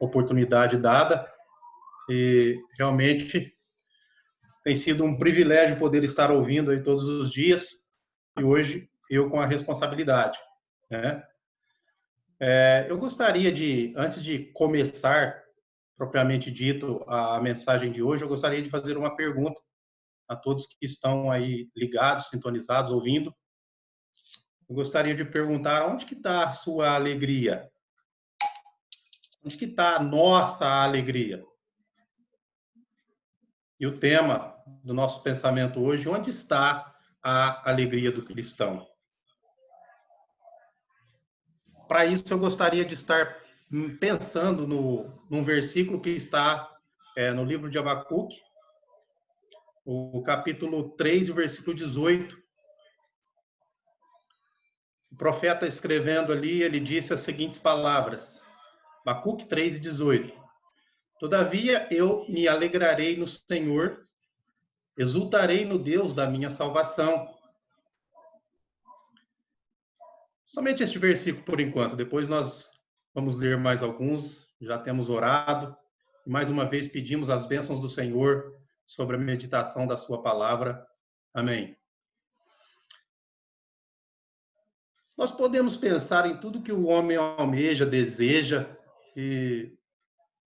oportunidade dada e realmente tem sido um privilégio poder estar ouvindo aí todos os dias e hoje eu com a responsabilidade, né? Eu gostaria de, antes de começar propriamente dito a mensagem de hoje, eu gostaria de fazer uma pergunta a todos que estão aí ligados, sintonizados, ouvindo. Eu gostaria de perguntar onde que está a sua alegria? Onde que está a nossa alegria? E o tema do nosso pensamento hoje, onde está a alegria do cristão? Para isso, eu gostaria de estar pensando num versículo que está no livro de Abacuque, o capítulo 3, o versículo 18. O profeta escrevendo ali, ele disse as seguintes palavras, Abacuque 3, 18. Todavia eu me alegrarei no Senhor, exultarei no Deus da minha salvação. Somente este versículo por enquanto, depois nós vamos ler mais alguns, já temos orado, e mais uma vez pedimos as bênçãos do Senhor sobre a meditação da sua palavra. Amém. Nós podemos pensar em tudo que o homem almeja, deseja,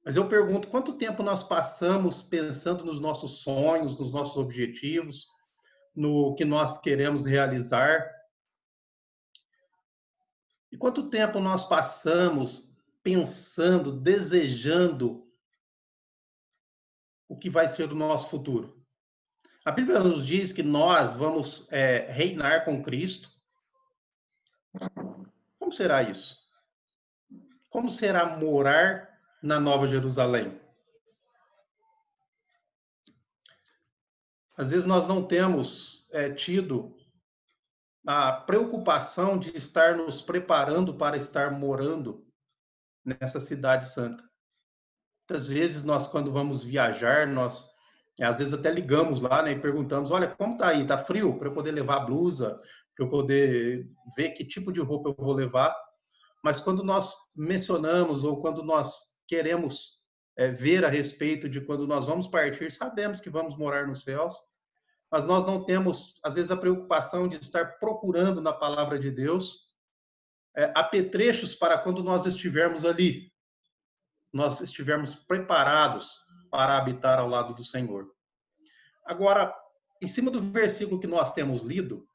mas eu pergunto, quanto tempo nós passamos pensando nos nossos sonhos, nos nossos objetivos, no que nós queremos realizar? E quanto tempo nós passamos pensando, desejando o que vai ser do nosso futuro? A Bíblia nos diz que nós vamos reinar com Cristo. Como será isso? Como será morar na Nova Jerusalém? Às vezes nós não temos tido a preocupação de estar nos preparando para estar morando nessa cidade santa. Muitas vezes nós, quando vamos viajar, nós às vezes até ligamos lá, né, e perguntamos, olha, como tá aí? Tá frio? Para eu poder levar a blusa, para eu poder ver que tipo de roupa eu vou levar. Mas quando nós mencionamos ou quando nós queremos ver a respeito de quando nós vamos partir, sabemos que vamos morar nos céus, mas nós não temos, às vezes, a preocupação de estar procurando na palavra de Deus apetrechos para quando nós estivermos ali, nós estivermos preparados para habitar ao lado do Senhor. Agora, em cima do versículo que nós temos lido,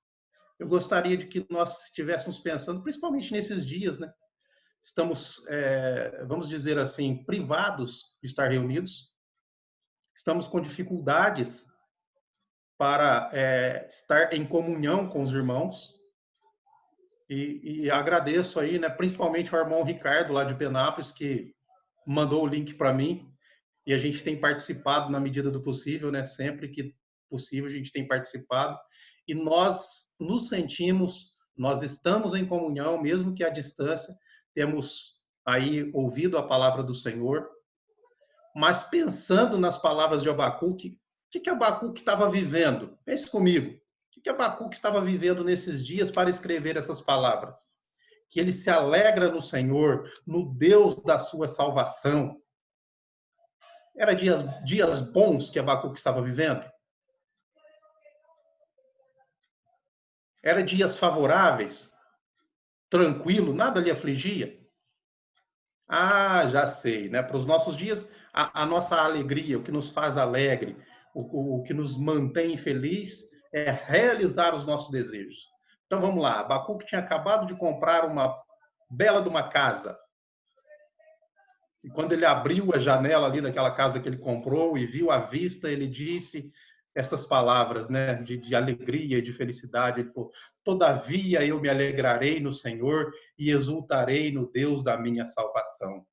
eu gostaria de que nós estivéssemos pensando, principalmente nesses dias, né? Estamos, vamos dizer assim, privados de estar reunidos, estamos com dificuldades para estar em comunhão com os irmãos, e agradeço aí, né, principalmente ao irmão Ricardo, lá de Penápolis, que mandou o link para mim, e a gente tem participado na medida do possível, né, sempre que possível a gente tem participado, e nós nos sentimos, nós estamos em comunhão, mesmo que à distância, temos aí ouvido a palavra do Senhor, mas pensando nas palavras de Abacuque, o que Abacuque estava vivendo? Pense comigo. O que Abacuque estava vivendo nesses dias para escrever essas palavras? Que ele se alegra no Senhor, no Deus da sua salvação. Era dias bons que Abacuque estava vivendo? Era dias favoráveis? Tranquilo? Nada lhe afligia? Ah, já sei, né? Para os nossos dias, a nossa alegria, o que nos faz alegre, o que nos mantém feliz é realizar os nossos desejos. Então vamos lá, Abacuque tinha acabado de comprar uma bela de uma casa. E quando ele abriu a janela ali daquela casa que ele comprou e viu a vista, ele disse essas palavras, né, de alegria e de felicidade. Ele falou, todavia eu me alegrarei no Senhor e exultarei no Deus da minha salvação.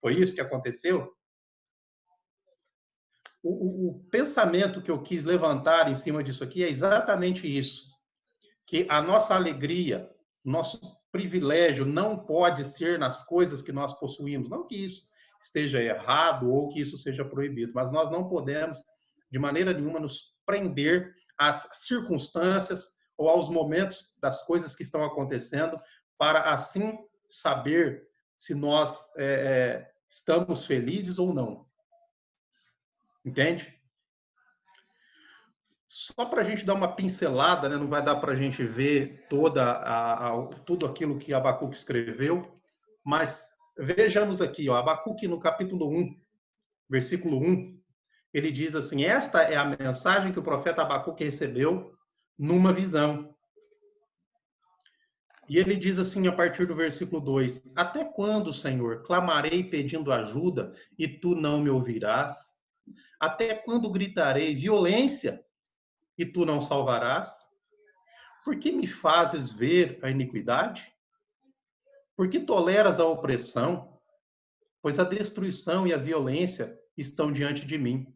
Foi isso que aconteceu? O pensamento que eu quis levantar em cima disso aqui é exatamente isso, que a nossa alegria, nosso privilégio não pode ser nas coisas que nós possuímos, não que isso esteja errado ou que isso seja proibido, mas nós não podemos, de maneira nenhuma, nos prender às circunstâncias ou aos momentos das coisas que estão acontecendo para, assim, saber se nós Estamos felizes ou não? Entende? Só para a gente dar uma pincelada, né? Não vai dar para a gente ver tudo aquilo que Abacuque escreveu, mas vejamos aqui, ó, Abacuque no capítulo 1, versículo 1, ele diz assim: esta é a mensagem que o profeta Abacuque recebeu numa visão. E ele diz assim, a partir do versículo 2: até quando, Senhor, clamarei pedindo ajuda e tu não me ouvirás? Até quando gritarei violência e tu não salvarás? Por que me fazes ver a iniquidade? Por que toleras a opressão? Pois a destruição e a violência estão diante de mim.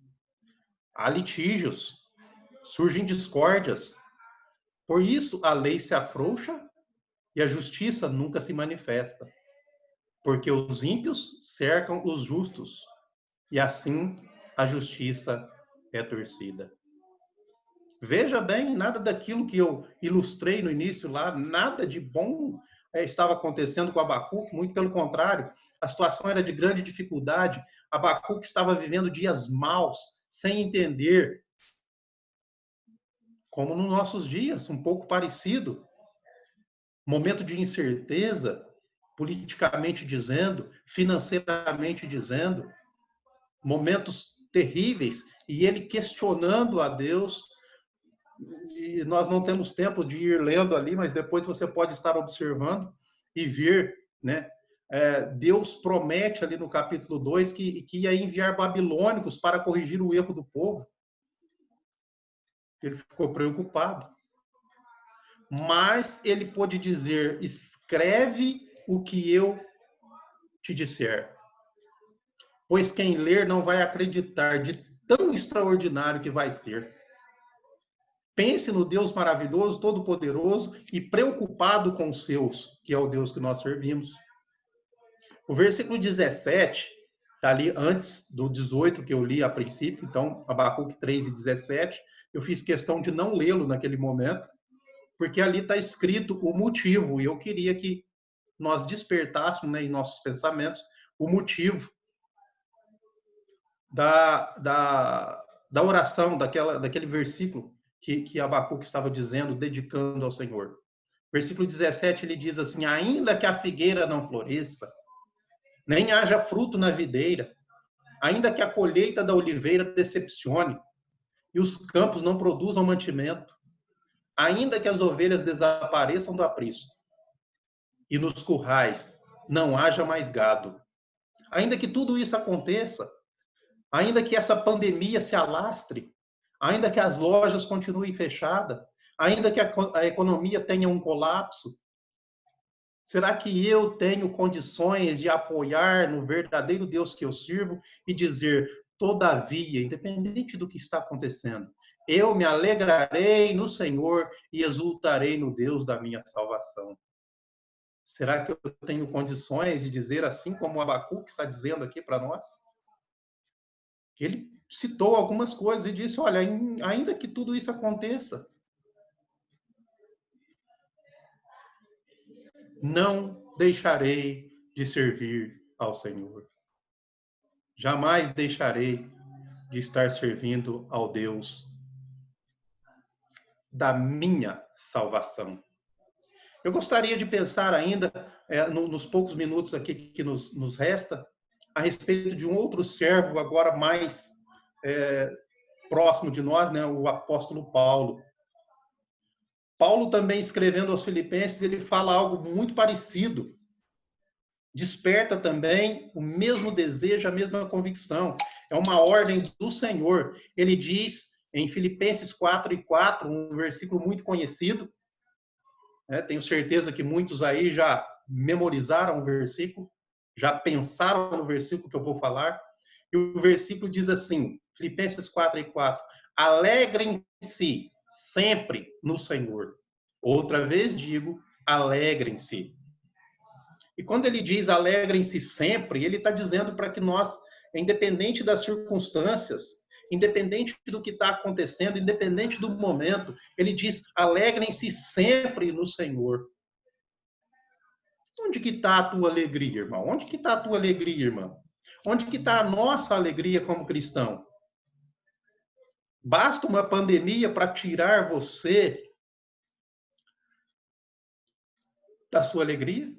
Há litígios, surgem discórdias. Por isso a lei se afrouxa e a justiça nunca se manifesta. Porque os ímpios cercam os justos, e assim a justiça é torcida. Veja bem, nada daquilo que eu ilustrei no início lá, nada de bom estava acontecendo com Abacuque, muito pelo contrário, a situação era de grande dificuldade. Abacuque estava vivendo dias maus, sem entender, como nos nossos dias, um pouco parecido. Momento de incerteza, politicamente dizendo, financeiramente dizendo, momentos terríveis, e ele questionando a Deus. E nós não temos tempo de ir lendo ali, mas depois você pode estar observando e ver, né? Deus promete ali no capítulo 2 que ia enviar babilônicos para corrigir o erro do povo. Ele ficou preocupado. Mas ele pôde dizer: escreve o que eu te disser. Pois quem ler não vai acreditar de tão extraordinário que vai ser. Pense no Deus maravilhoso, todo-poderoso e preocupado com os seus, que é o Deus que nós servimos. O versículo 17, está ali antes do 18 que eu li a princípio, então Abacuque 3 e 17, eu fiz questão de não lê-lo naquele momento, porque ali está escrito o motivo, e eu queria que nós despertássemos, né, em nossos pensamentos o motivo da oração, daquele versículo que Abacuque estava dizendo, dedicando ao Senhor. Versículo 17, ele diz assim: ainda que a figueira não floresça, nem haja fruto na videira, ainda que a colheita da oliveira decepcione, e os campos não produzam mantimento, ainda que as ovelhas desapareçam do aprisco, e nos currais não haja mais gado, ainda que tudo isso aconteça, ainda que essa pandemia se alastre, ainda que as lojas continuem fechadas, ainda que a economia tenha um colapso, será que eu tenho condições de apoiar no verdadeiro Deus que eu sirvo e dizer, todavia, independente do que está acontecendo, eu me alegrarei no Senhor e exultarei no Deus da minha salvação? Será que eu tenho condições de dizer assim como o Abacuque está dizendo aqui para nós? Ele citou algumas coisas e disse, olha, ainda que tudo isso aconteça, não deixarei de servir ao Senhor. Jamais deixarei de estar servindo ao Deus da minha salvação. Eu gostaria de pensar ainda, nos poucos minutos aqui que nos resta, a respeito de um outro servo, agora mais próximo de nós, né, o apóstolo Paulo. Paulo também escrevendo aos Filipenses, ele fala algo muito parecido. Desperta também o mesmo desejo, a mesma convicção. É uma ordem do Senhor. Ele diz em Filipenses 4:4, um versículo muito conhecido, né? Tenho certeza que muitos aí já memorizaram o versículo, já pensaram no versículo que eu vou falar. E o versículo diz assim, Filipenses 4:4, alegrem-se sempre no Senhor. Outra vez digo, alegrem-se. E quando ele diz alegrem-se sempre, ele está dizendo para que nós, independente das circunstâncias, independente do que está acontecendo, independente do momento, ele diz alegrem-se sempre no Senhor. Onde que está a tua alegria, irmão? Onde que está a tua alegria, irmão? Onde que está a nossa alegria como cristão? Basta uma pandemia para tirar você da sua alegria?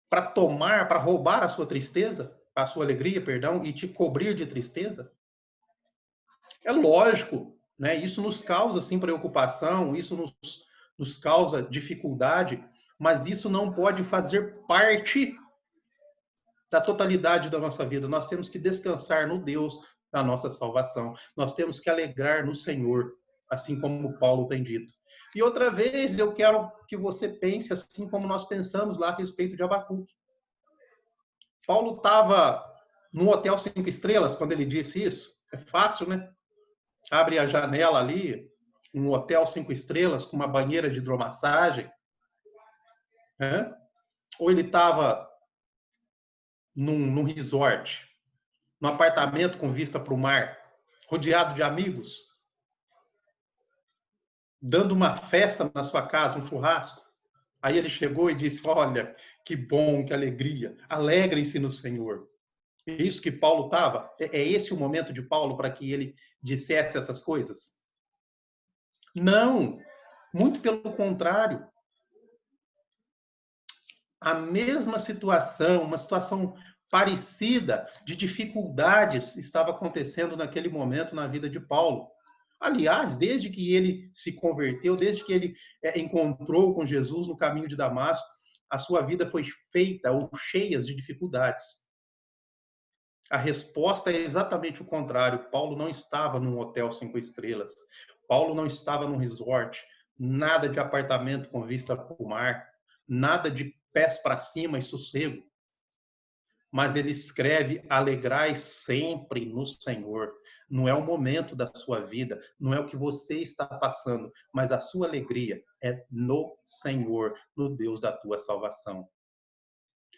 Para tomar, para roubar a sua tristeza, a sua alegria, perdão, e te cobrir de tristeza? É lógico, né? Isso nos causa assim preocupação, isso nos causa dificuldade, mas isso não pode fazer parte da totalidade da nossa vida. Nós temos que descansar no Deus da nossa salvação. Nós temos que alegrar no Senhor, assim como Paulo tem dito. E outra vez eu quero que você pense assim como nós pensamos lá a respeito de Abacuque. Paulo estava no hotel 5 estrelas quando ele disse isso. É fácil, né? Abre a janela ali, um hotel 5 estrelas com uma banheira de hidromassagem, né? Ou ele estava num resort, num apartamento com vista para o mar, rodeado de amigos, dando uma festa na sua casa, um churrasco. Aí ele chegou e disse: olha, que bom, que alegria, alegrem-se no Senhor. É isso que Paulo estava? É esse o momento de Paulo para que ele dissesse essas coisas? Não, muito pelo contrário. A mesma situação, uma situação parecida de dificuldades estava acontecendo naquele momento na vida de Paulo. Aliás, desde que ele se converteu, desde que ele encontrou com Jesus no caminho de Damasco, a sua vida foi feita ou cheia de dificuldades. A resposta é exatamente o contrário. Paulo não estava num hotel 5 estrelas. Paulo não estava num resort. Nada de apartamento com vista para o mar. Nada de pés para cima e sossego. Mas ele escreve: alegrai sempre no Senhor. Não é o momento da sua vida, não é o que você está passando, mas a sua alegria é no Senhor, no Deus da tua salvação.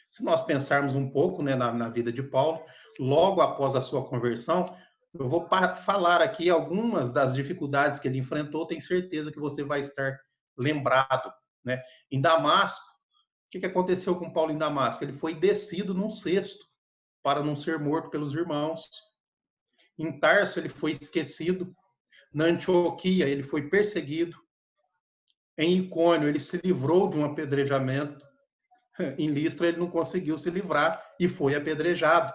Se nós pensarmos um pouco, né, na vida de Paulo, logo após a sua conversão, eu vou falar aqui algumas das dificuldades que ele enfrentou, tenho certeza que você vai estar lembrado, né? Em Damasco, o que aconteceu com Paulo em Damasco? Ele foi descido num cesto para não ser morto pelos irmãos. Em Tarso, ele foi esquecido. Na Antioquia, ele foi perseguido. Em Icônio, ele se livrou de um apedrejamento. Em Listra, ele não conseguiu se livrar e foi apedrejado.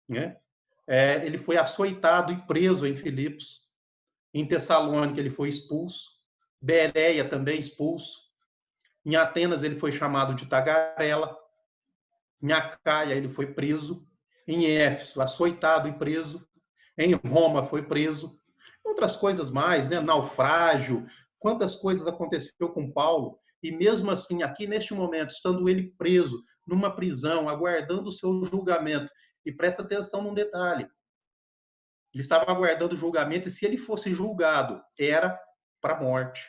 Né? Ele foi açoitado e preso em Filipos. Em Tessalônica, ele foi expulso. Bereia também expulso. Em Atenas, ele foi chamado de tagarela. Em Acaia, ele foi preso. Em Éfeso, açoitado e preso. Em Roma, foi preso. Outras coisas mais, né? Naufrágio. Quantas coisas aconteceu com Paulo. E mesmo assim, aqui neste momento, estando ele preso numa prisão, aguardando o seu julgamento. E presta atenção num detalhe. Ele estava aguardando o julgamento e se ele fosse julgado, era para a morte.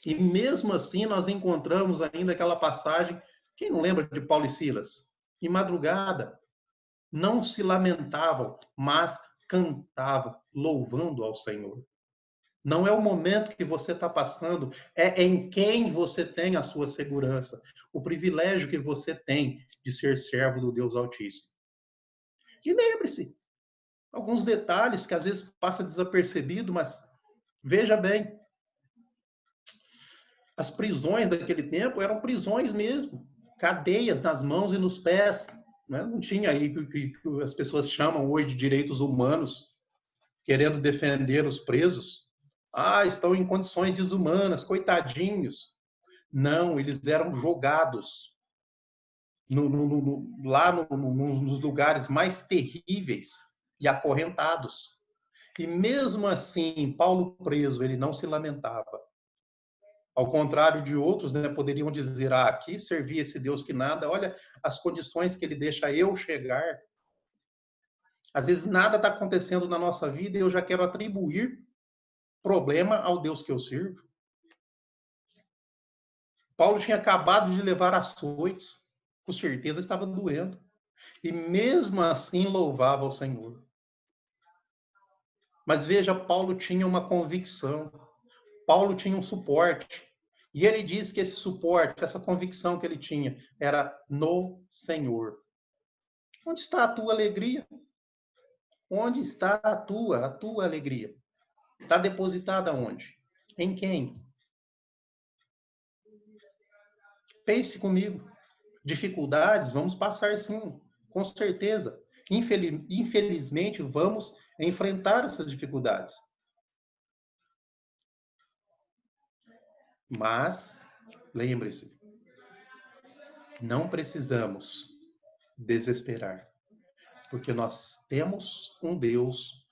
E mesmo assim, nós encontramos ainda aquela passagem, quem não lembra de Paulo e Silas? Em madrugada, não se lamentavam, mas cantavam, louvando ao Senhor. Não é o momento que você está passando, é em quem você tem a sua segurança, o privilégio que você tem de ser servo do Deus Altíssimo. E lembre-se, alguns detalhes que às vezes passa desapercebido, mas veja bem, as prisões daquele tempo eram prisões mesmo, cadeias nas mãos e nos pés, né? Não tinha aí o que as pessoas chamam hoje de direitos humanos, querendo defender os presos. Ah, estão em condições desumanas, coitadinhos. Não, eles eram jogados lá nos lugares mais terríveis e acorrentados. E mesmo assim, Paulo preso, ele não se lamentava. Ao contrário de outros, né, poderiam dizer: ah, aqui servia esse Deus que nada, olha as condições que ele deixa eu chegar. Às vezes nada está acontecendo na nossa vida e eu já quero atribuir problema ao Deus que eu sirvo. Paulo tinha acabado de levar açoites, com certeza estava doendo. E mesmo assim louvava ao Senhor. Mas veja, Paulo tinha uma convicção. Paulo tinha um suporte. E ele diz que esse suporte, essa convicção que ele tinha, era no Senhor. Onde está a tua alegria? Onde está a tua alegria? Está depositada onde? Em quem? Pense comigo. Dificuldades vamos passar sim, com certeza. Infelizmente, vamos enfrentar essas dificuldades. Mas, lembre-se, não precisamos desesperar, porque nós temos um Deus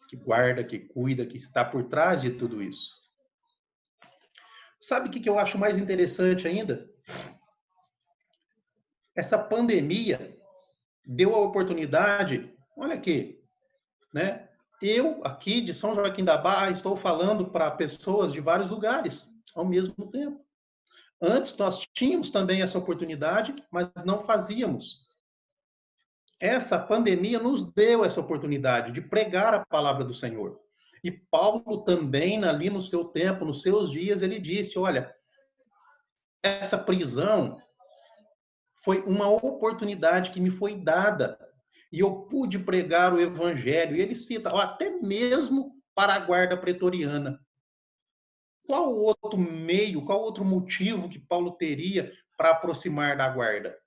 que guarda, que cuida, que está por trás de tudo isso. Sabe o que eu acho mais interessante ainda? Essa pandemia deu a oportunidade, olha aqui, né? Eu, aqui de São Joaquim da Barra, estou falando para pessoas de vários lugares ao mesmo tempo. Antes nós tínhamos também essa oportunidade, mas não fazíamos. Essa pandemia nos deu essa oportunidade de pregar a palavra do Senhor. E Paulo também, ali no seu tempo, nos seus dias, ele disse: olha, essa prisão foi uma oportunidade que me foi dada e eu pude pregar o evangelho. E ele cita, até mesmo para a guarda pretoriana. Qual outro meio, qual outro motivo que Paulo teria para aproximar da guarda?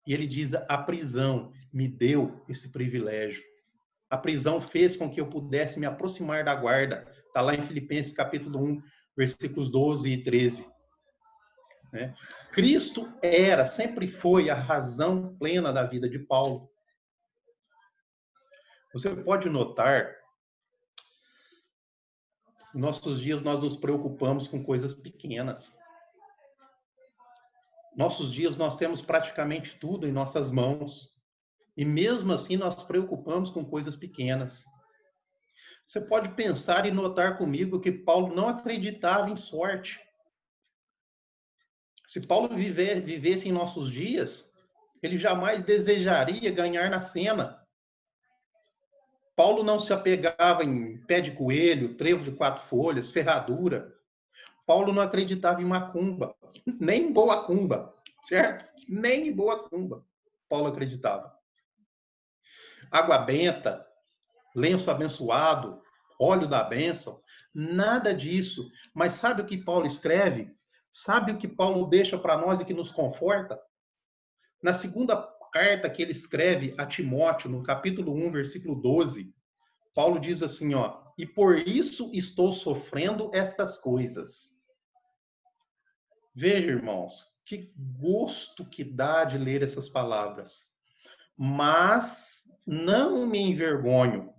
E ele diz, a prisão me deu esse privilégio. A prisão fez com que eu pudesse me aproximar da guarda. Está lá em Filipenses capítulo 1, versículos 12 e 13. Né? Cristo sempre foi a razão plena da vida de Paulo. Você pode notar, em nossos dias nós nos preocupamos com coisas pequenas. Nossos dias nós temos praticamente tudo em nossas mãos. E mesmo assim nós preocupamos com coisas pequenas. Você pode pensar e notar comigo que Paulo não acreditava em sorte. Se Paulo vivesse em nossos dias, ele jamais desejaria ganhar na cena. Paulo não se apegava em pé de coelho, trevo de 4 folhas, ferradura. Paulo não acreditava em macumba, nem em boa cumba, certo? Nem em boa cumba Paulo acreditava. Água benta, lenço abençoado, óleo da bênção, nada disso. Mas sabe o que Paulo escreve? Sabe o que Paulo deixa para nós e que nos conforta? Na segunda carta que ele escreve a Timóteo, no capítulo 1, versículo 12, Paulo diz assim, e por isso estou sofrendo estas coisas. Veja, irmãos, que gosto que dá de ler essas palavras. Mas não me envergonho,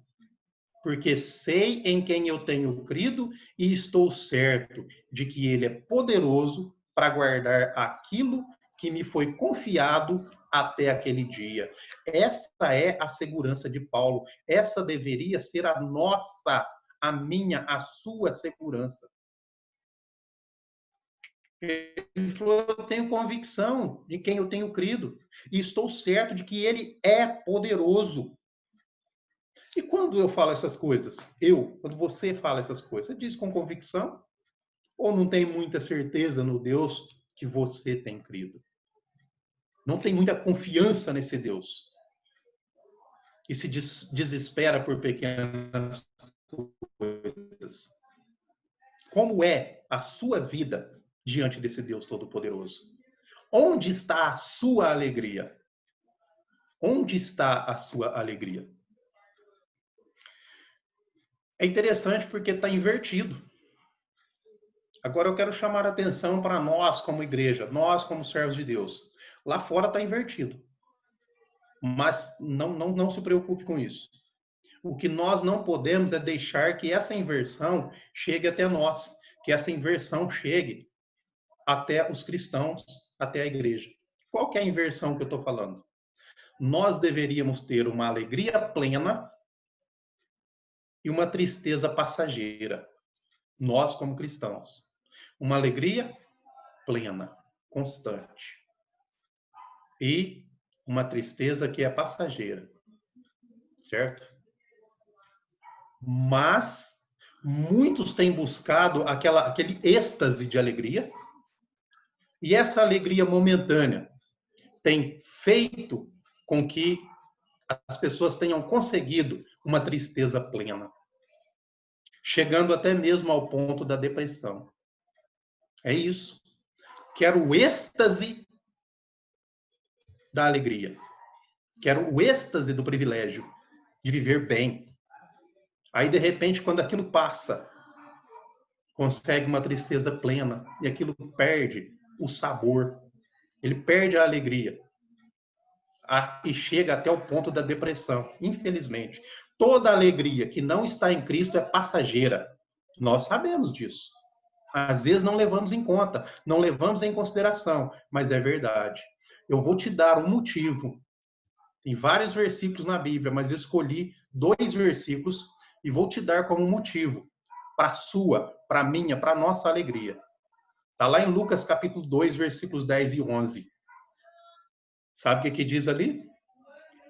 porque sei em quem eu tenho crido e estou certo de que ele é poderoso para guardar aquilo que me foi confiado até aquele dia. Essa é a segurança de Paulo. Essa deveria ser a nossa, a minha, a sua segurança. Ele falou, eu tenho convicção de quem eu tenho crido e estou certo de que ele é poderoso. E quando eu falo essas coisas, quando você fala essas coisas, você diz com convicção ou não tem muita certeza no Deus que você tem crido? Não tem muita confiança nesse Deus. E se desespera por pequenas coisas. Como é a sua vida diante desse Deus Todo-Poderoso? Onde está a sua alegria? Onde está a sua alegria? É interessante porque está invertido. Agora eu quero chamar a atenção para nós como igreja, nós como servos de Deus. Lá fora está invertido. Mas não se preocupe com isso. O que nós não podemos é deixar que essa inversão chegue até nós, que essa inversão chegue até os cristãos, até a igreja. Qual que é a inversão que eu estou falando? Nós deveríamos ter uma alegria plena e uma tristeza passageira. Nós como cristãos. Uma alegria plena, constante. E uma tristeza que é passageira. Certo? Mas muitos têm buscado aquele êxtase de alegria, e essa alegria momentânea tem feito com que as pessoas tenham conseguido uma tristeza plena, chegando até mesmo ao ponto da depressão. É isso. Quero o êxtase da alegria. Quero o êxtase do privilégio de viver bem. Aí, de repente, quando aquilo passa, consegue uma tristeza plena e aquilo perde o sabor, ele perde a alegria e chega até o ponto da depressão, infelizmente. Toda alegria que não está em Cristo é passageira. Nós sabemos disso. Às vezes não levamos em conta, não levamos em consideração, mas é verdade. Eu vou te dar um motivo. Tem vários versículos na Bíblia, mas eu escolhi 2 versículos e vou te dar como motivo para a sua, para a minha, para a nossa alegria. Está lá em Lucas capítulo 2, versículos 10 e 11. Sabe o que diz ali?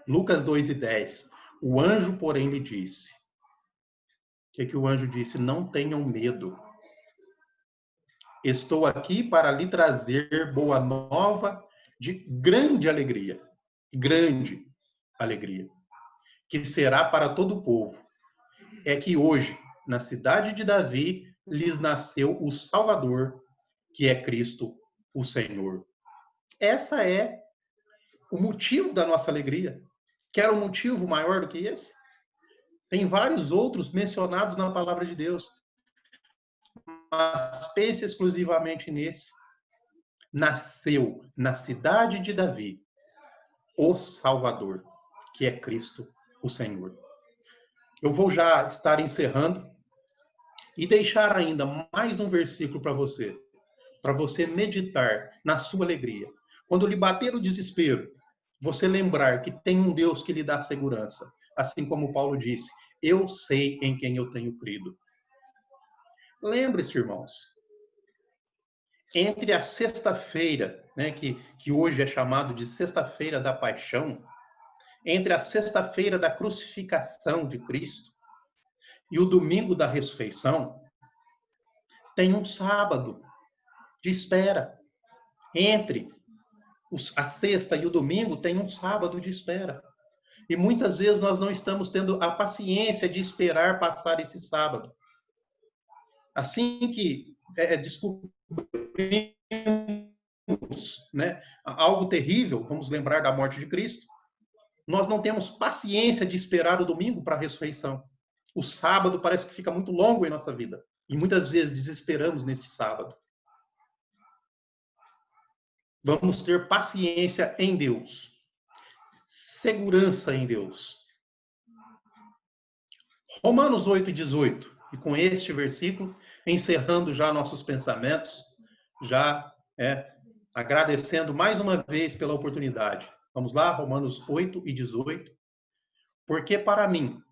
Lucas 2 e 10. O anjo, porém, lhe disse. O que o anjo disse? Não tenham medo. Estou aqui para lhe trazer boa nova de grande alegria. Grande alegria. Que será para todo o povo. É que hoje, na cidade de Davi, lhes nasceu o Salvador, que é Cristo, o Senhor. Essa é o motivo da nossa alegria. Quer um motivo maior do que esse? Tem vários outros mencionados na palavra de Deus. Mas pense exclusivamente nesse. Nasceu na cidade de Davi o Salvador, que é Cristo, o Senhor. Eu vou já estar encerrando e deixar ainda mais um versículo para você meditar na sua alegria. Quando lhe bater o desespero, você lembrar que tem um Deus que lhe dá segurança. Assim como Paulo disse, eu sei em quem eu tenho crido. Lembre-se, irmãos, entre a sexta-feira, né, que hoje é chamado de sexta-feira da paixão, entre a sexta-feira da crucificação de Cristo e o domingo da ressurreição, tem um sábado de espera. Entre a sexta e o domingo tem um sábado de espera. E muitas vezes nós não estamos tendo a paciência de esperar passar esse sábado. Assim que descobrimos, né, algo terrível, vamos lembrar da morte de Cristo, nós não temos paciência de esperar o domingo para a ressurreição. O sábado parece que fica muito longo em nossa vida. E muitas vezes desesperamos neste sábado. Vamos ter paciência em Deus. Segurança em Deus. Romanos 8:18. E com este versículo, encerrando já nossos pensamentos, já agradecendo mais uma vez pela oportunidade. Vamos lá, Romanos 8:18. Porque para mim,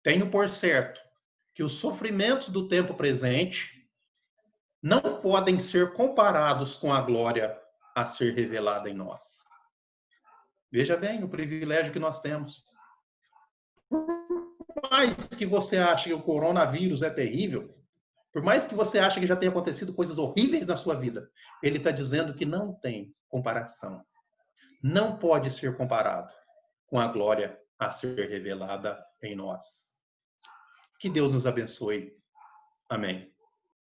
tenho por certo que os sofrimentos do tempo presente não podem ser comparados com a glória a ser revelada em nós. Veja bem o privilégio que nós temos. Por mais que você ache que o coronavírus é terrível, por mais que você ache que já tenha acontecido coisas horríveis na sua vida, ele está dizendo que não tem comparação. Não pode ser comparado com a glória a ser revelada em nós. Que Deus nos abençoe. Amém.